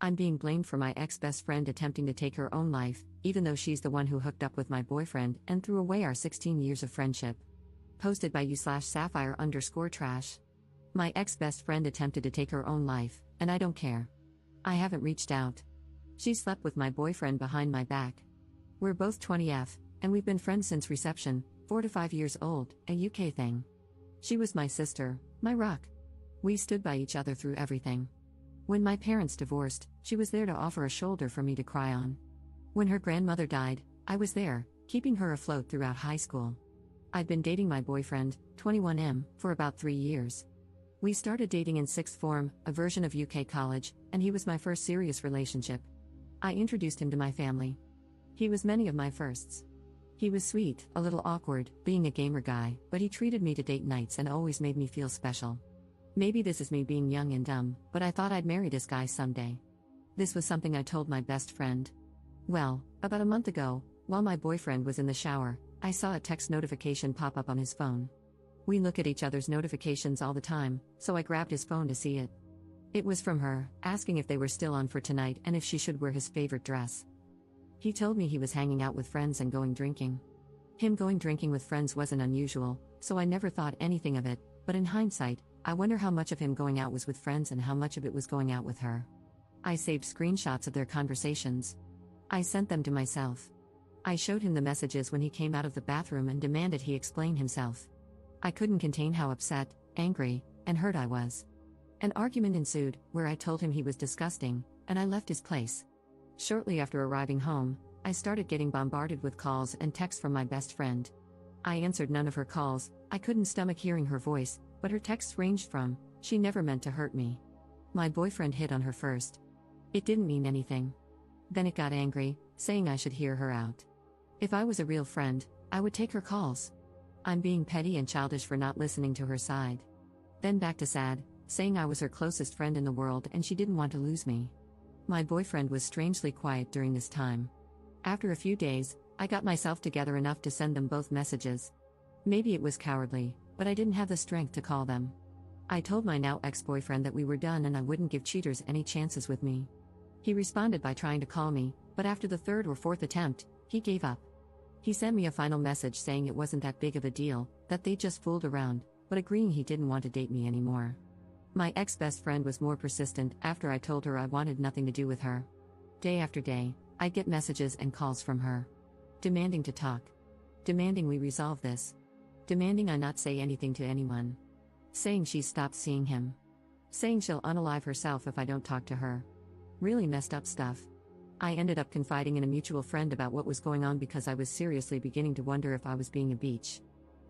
I'm being blamed for my ex-best friend attempting to take her own life, even though she's the one who hooked up with my boyfriend and threw away our 16 years of friendship. Posted by you/sapphire_trash. My ex-best friend attempted to take her own life, and I don't care. I haven't reached out. She slept with my boyfriend behind my back. We're both 20F, and we've been friends since reception, 4 to 5 years old, a UK thing. She was my sister, my rock. We stood by each other through everything. When my parents divorced, she was there to offer a shoulder for me to cry on. When her grandmother died, I was there, keeping her afloat throughout high school. I'd been dating my boyfriend, 21M, for about 3 years. We started dating in sixth form, a version of UK college, and he was my first serious relationship. I introduced him to my family. He was many of my firsts. He was sweet, a little awkward, being a gamer guy, but he treated me to date nights and always made me feel special. Maybe this is me being young and dumb, but I thought I'd marry this guy someday. This was something I told my best friend. Well, about a month ago, while my boyfriend was in the shower, I saw a text notification pop up on his phone. We look at each other's notifications all the time, so I grabbed his phone to see it. It was from her, asking if they were still on for tonight and if she should wear his favorite dress. He told me he was hanging out with friends and going drinking. Him going drinking with friends wasn't unusual, so I never thought anything of it, but in hindsight, I wonder how much of him going out was with friends and how much of it was going out with her. I saved screenshots of their conversations. I sent them to myself. I showed him the messages when he came out of the bathroom and demanded he explain himself. I couldn't contain how upset, angry, and hurt I was. An argument ensued, where I told him he was disgusting, and I left his place. Shortly after arriving home, I started getting bombarded with calls and texts from my best friend. I answered none of her calls. I couldn't stomach hearing her voice, but her texts ranged from, "She never meant to hurt me. My boyfriend hit on her first. It didn't mean anything." Then it got angry, saying I should hear her out. If I was a real friend, I would take her calls. I'm being petty and childish for not listening to her side. Then back to sad, saying I was her closest friend in the world and she didn't want to lose me. My boyfriend was strangely quiet during this time. After a few days, I got myself together enough to send them both messages. Maybe it was cowardly, but I didn't have the strength to call them. I told my now ex-boyfriend that we were done and I wouldn't give cheaters any chances with me. He responded by trying to call me, but after the third or fourth attempt, he gave up. He sent me a final message saying it wasn't that big of a deal, that they just fooled around, but agreeing he didn't want to date me anymore. My ex-best friend was more persistent after I told her I wanted nothing to do with her. Day after day, I'd get messages and calls from her. Demanding to talk. Demanding we resolve this. Demanding I not say anything to anyone. Saying she's stopped seeing him. Saying she'll unalive herself if I don't talk to her. Really messed up stuff. I ended up confiding in a mutual friend about what was going on because I was seriously beginning to wonder if I was being a bitch.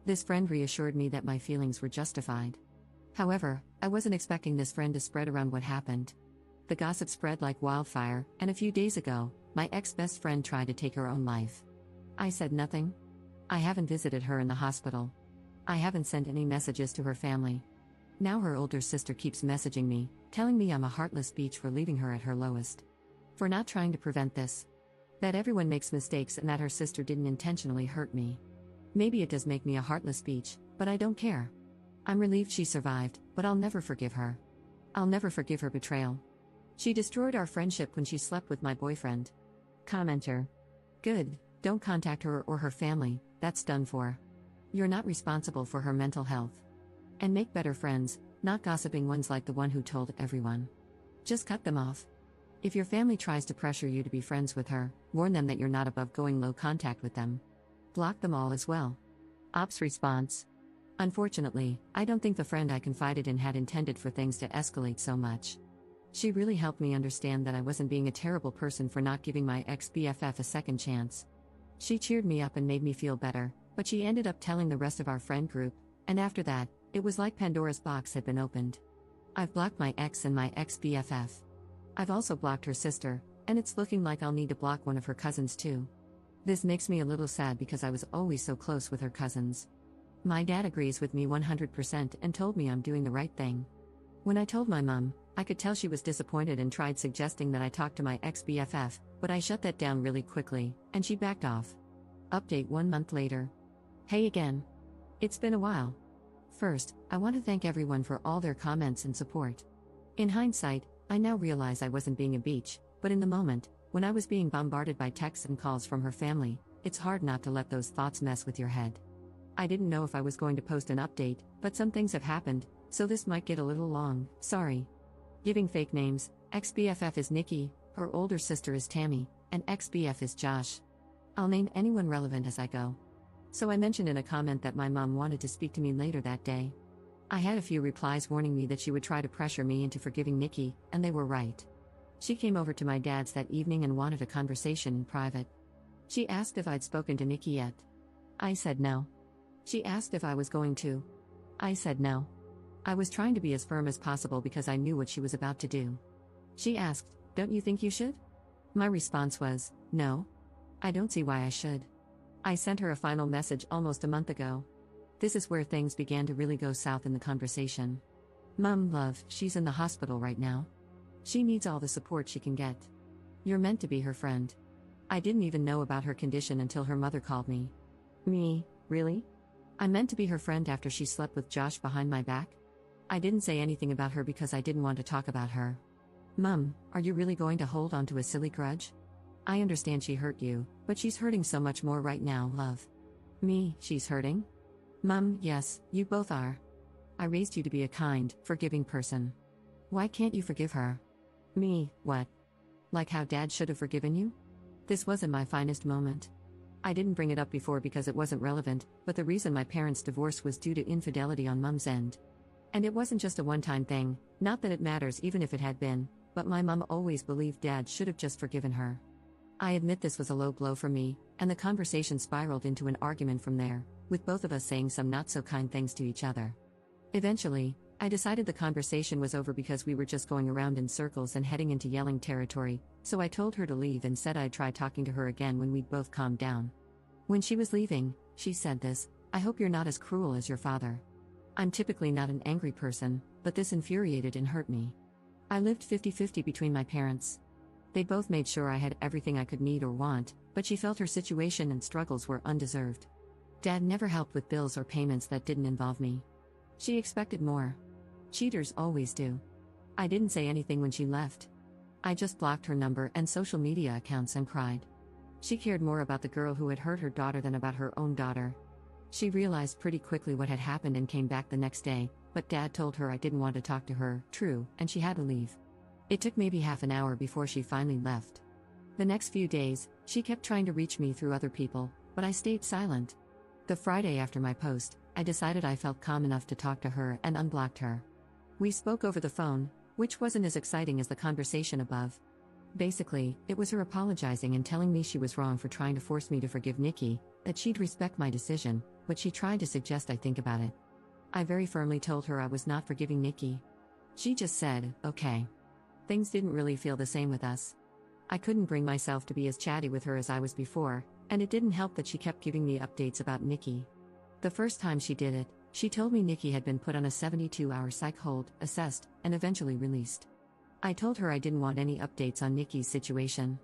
This friend reassured me that my feelings were justified. However, I wasn't expecting this friend to spread around what happened. The gossip spread like wildfire, and a few days ago, my ex-best friend tried to take her own life. I said nothing. I haven't visited her in the hospital. I haven't sent any messages to her family. Now her older sister keeps messaging me, telling me I'm a heartless bitch for leaving her at her lowest. For not trying to prevent this. That everyone makes mistakes and that her sister didn't intentionally hurt me. Maybe it does make me a heartless bitch, but I don't care. I'm relieved she survived, but I'll never forgive her. I'll never forgive her betrayal. She destroyed our friendship when she slept with my boyfriend. Commenter. Good, don't contact her or her family, that's done for. You're not responsible for her mental health. And make better friends, not gossiping ones like the one who told everyone. Just cut them off. If your family tries to pressure you to be friends with her, warn them that you're not above going low contact with them. Block them all as well. Ops response. Unfortunately, I don't think the friend I confided in had intended for things to escalate so much. She really helped me understand that I wasn't being a terrible person for not giving my ex-BFF a second chance. She cheered me up and made me feel better, but she ended up telling the rest of our friend group, and after that, it was like Pandora's box had been opened. I've blocked my ex and my ex-BFF. I've also blocked her sister, and it's looking like I'll need to block one of her cousins too. This makes me a little sad because I was always so close with her cousins. My dad agrees with me 100% and told me I'm doing the right thing. When I told my mom, I could tell she was disappointed and tried suggesting that I talk to my ex-BFF, but I shut that down really quickly, and she backed off. Update 1 month later. Hey again. It's been a while. First, I want to thank everyone for all their comments and support. In hindsight, I now realize I wasn't being a beach, but in the moment, when I was being bombarded by texts and calls from her family, it's hard not to let those thoughts mess with your head. I didn't know if I was going to post an update, but some things have happened, so this might get a little long, sorry. Giving fake names, ex-BFF is Nikki, her older sister is Tammy, and ex-BF is Josh. I'll name anyone relevant as I go. So I mentioned in a comment that my mom wanted to speak to me later that day. I had a few replies warning me that she would try to pressure me into forgiving Nikki, and they were right. She came over to my dad's that evening and wanted a conversation in private. She asked if I'd spoken to Nikki yet. I said no. She asked if I was going to. I said no. I was trying to be as firm as possible because I knew what she was about to do. She asked, "Don't you think you should?" My response was, "No. I don't see why I should." I sent her a final message almost a month ago. This is where things began to really go south in the conversation. "Mum, love, she's in the hospital right now. She needs all the support she can get. You're meant to be her friend." I didn't even know about her condition until her mother called me. Me, really? I meant to be her friend after she slept with Josh behind my back? I didn't say anything about her because I didn't want to talk about her. "Mum, are you really going to hold on to a silly grudge? I understand she hurt you, but she's hurting so much more right now, love." Me, she's hurting? Mum, yes, you both are. I raised you to be a kind, forgiving person. Why can't you forgive her? Me, what? Like how Dad should have forgiven you? This wasn't my finest moment. I didn't bring it up before because it wasn't relevant, but the reason my parents' divorce was due to infidelity on Mum's end. And it wasn't just a one-time thing, not that it matters even if it had been, but my mum always believed Dad should have just forgiven her. I admit this was a low blow for me, and the conversation spiraled into an argument from there, with both of us saying some not-so-kind things to each other. Eventually, I decided the conversation was over because we were just going around in circles and heading into yelling territory, so I told her to leave and said I'd try talking to her again when we'd both calmed down. When she was leaving, she said this, "I hope you're not as cruel as your father." I'm typically not an angry person, but this infuriated and hurt me. I lived 50-50 between my parents. They both made sure I had everything I could need or want, but she felt her situation and struggles were undeserved. Dad never helped with bills or payments that didn't involve me. She expected more. Cheaters always do. I didn't say anything when she left. I just blocked her number and social media accounts and cried. She cared more about the girl who had hurt her daughter than about her own daughter. She realized pretty quickly what had happened and came back the next day, but Dad told her I didn't want to talk to her, true, and she had to leave. It took maybe half an hour before she finally left. The next few days, she kept trying to reach me through other people, but I stayed silent. The Friday after my post, I decided I felt calm enough to talk to her and unblocked her. We spoke over the phone, which wasn't as exciting as the conversation above. Basically, it was her apologizing and telling me she was wrong for trying to force me to forgive Nikki, that she'd respect my decision, but she tried to suggest I think about it. I very firmly told her I was not forgiving Nikki. She just said, okay. Things didn't really feel the same with us. I couldn't bring myself to be as chatty with her as I was before, and it didn't help that she kept giving me updates about Nikki. The first time she did it, she told me Nikki had been put on a 72-hour psych hold, assessed, and eventually released. I told her I didn't want any updates on Nikki's situation.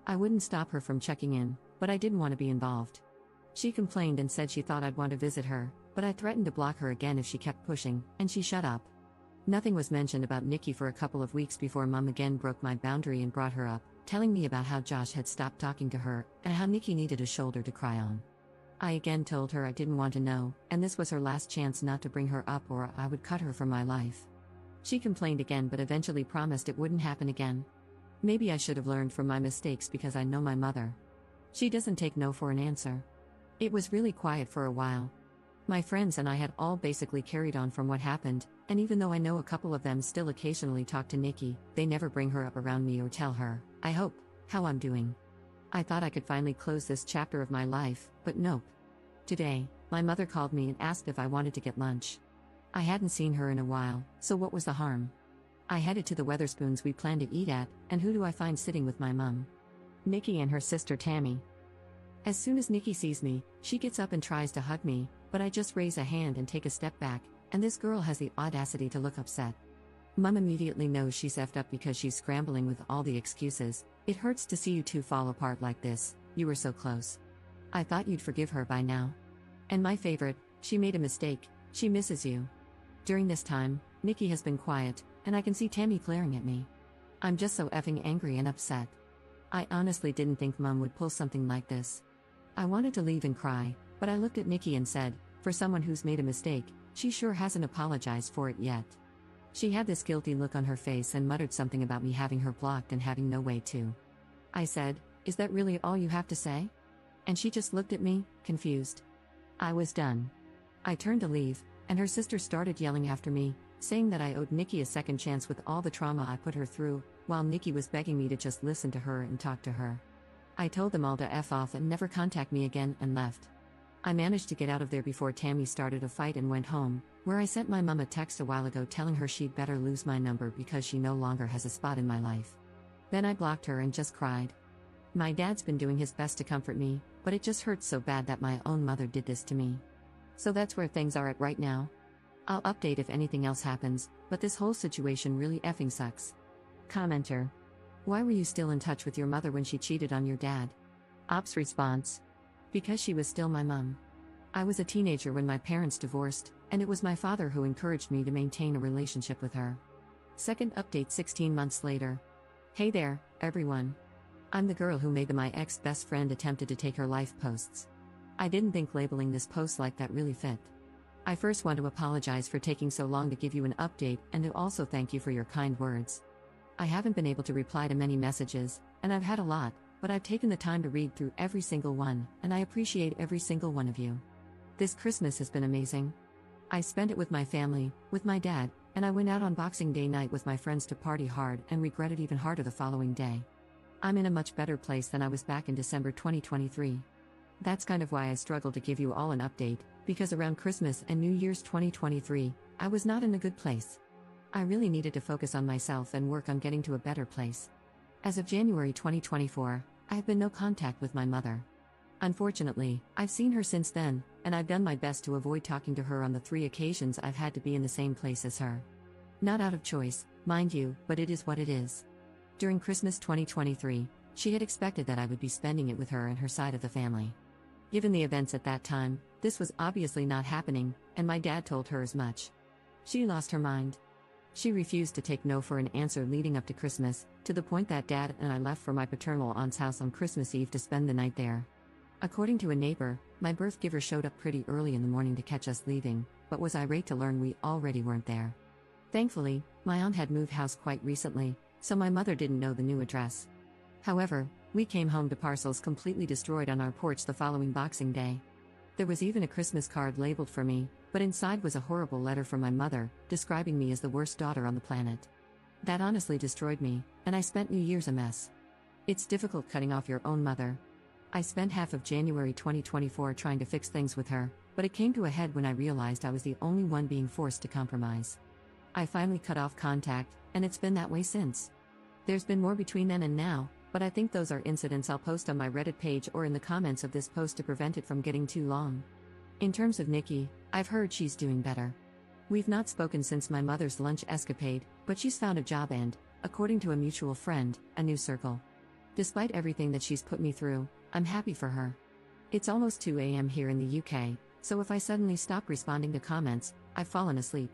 I wouldn't stop her from checking in, but I didn't want to be involved. She complained and said she thought I'd want to visit her, but I threatened to block her again if she kept pushing, and she shut up. Nothing was mentioned about Nikki for a couple of weeks before Mom again broke my boundary and brought her up, telling me about how Josh had stopped talking to her, and how Nikki needed a shoulder to cry on. I again told her I didn't want to know, and this was her last chance not to bring her up or I would cut her from my life. She complained again but eventually promised it wouldn't happen again. Maybe I should have learned from my mistakes because I know my mother. She doesn't take no for an answer. It was really quiet for a while. My friends and I had all basically carried on from what happened, and even though I know a couple of them still occasionally talk to Nikki, they never bring her up around me or tell her, I hope, how I'm doing. I thought I could finally close this chapter of my life, but nope. Today, my mother called me and asked if I wanted to get lunch. I hadn't seen her in a while, so what was the harm? I headed to the Weatherspoons we planned to eat at, and who do I find sitting with my mum? Nikki and her sister Tammy. As soon as Nikki sees me, she gets up and tries to hug me, but I just raise a hand and take a step back, and this girl has the audacity to look upset. Mum immediately knows she's effed up because she's scrambling with all the excuses. It hurts to see you two fall apart like this, you were so close. I thought you'd forgive her by now. And my favorite, she made a mistake, she misses you. During this time, Nikki has been quiet, and I can see Tammy glaring at me. I'm just so effing angry and upset. I honestly didn't think Mom would pull something like this. I wanted to leave and cry, but I looked at Nikki and said, for someone who's made a mistake, she sure hasn't apologized for it yet. She had this guilty look on her face and muttered something about me having her blocked and having no way to. I said, "Is that really all you have to say?" And she just looked at me, confused. I was done. I turned to leave, and her sister started yelling after me, saying that I owed Nikki a second chance with all the trauma I put her through, while Nikki was begging me to just listen to her and talk to her. I told them all to F off and never contact me again and left. I managed to get out of there before Tammy started a fight and went home, where I sent my mom a text a while ago telling her she'd better lose my number because she no longer has a spot in my life. Then I blocked her and just cried. My dad's been doing his best to comfort me, but it just hurts so bad that my own mother did this to me. So that's where things are at right now. I'll update if anything else happens, but this whole situation really effing sucks. Commenter. Why were you still in touch with your mother when she cheated on your dad? Ops response. Because she was still my mom. I was a teenager when my parents divorced, and it was my father who encouraged me to maintain a relationship with her. Second update 16 months later. Hey there, everyone. I'm the girl who made the "my ex-best friend attempted to take her life" posts. I didn't think labeling this post like that really fit. I first want to apologize for taking so long to give you an update and to also thank you for your kind words. I haven't been able to reply to many messages, and I've had a lot, but I've taken the time to read through every single one, and I appreciate every single one of you. This Christmas has been amazing. I spent it with my family, with my dad, and I went out on Boxing Day night with my friends to party hard and regret it even harder the following day. I'm in a much better place than I was back in December 2023. That's kind of why I struggled to give you all an update, because around Christmas and New Year's 2023, I was not in a good place. I really needed to focus on myself and work on getting to a better place. As of January 2024, I have been no contact with my mother. Unfortunately, I've seen her since then, and I've done my best to avoid talking to her on the 3 occasions I've had to be in the same place as her. Not out of choice, mind you, but it is what it is. During Christmas 2023, she had expected that I would be spending it with her and her side of the family. Given the events at that time, this was obviously not happening, and my dad told her as much. She lost her mind. She refused to take no for an answer leading up to Christmas, to the point that Dad and I left for my paternal aunt's house on Christmas Eve to spend the night there. According to a neighbor, my birth giver showed up pretty early in the morning to catch us leaving, but was irate to learn we already weren't there. Thankfully, my aunt had moved house quite recently, so my mother didn't know the new address. However, we came home to parcels completely destroyed on our porch the following Boxing Day. There was even a Christmas card labeled for me, but inside was a horrible letter from my mother, describing me as the worst daughter on the planet. That honestly destroyed me, and I spent New Year's a mess. It's difficult cutting off your own mother. I spent half of January 2024 trying to fix things with her, but it came to a head when I realized I was the only one being forced to compromise. I finally cut off contact, and it's been that way since. There's been more between then and now, but I think those are incidents I'll post on my Reddit page or in the comments of this post to prevent it from getting too long. In terms of Nikki, I've heard she's doing better. We've not spoken since my mother's lunch escapade, but she's found a job and, according to a mutual friend, a new circle. Despite everything that she's put me through, I'm happy for her. It's almost 2 a.m. here in the UK, so if I suddenly stop responding to comments, I've fallen asleep.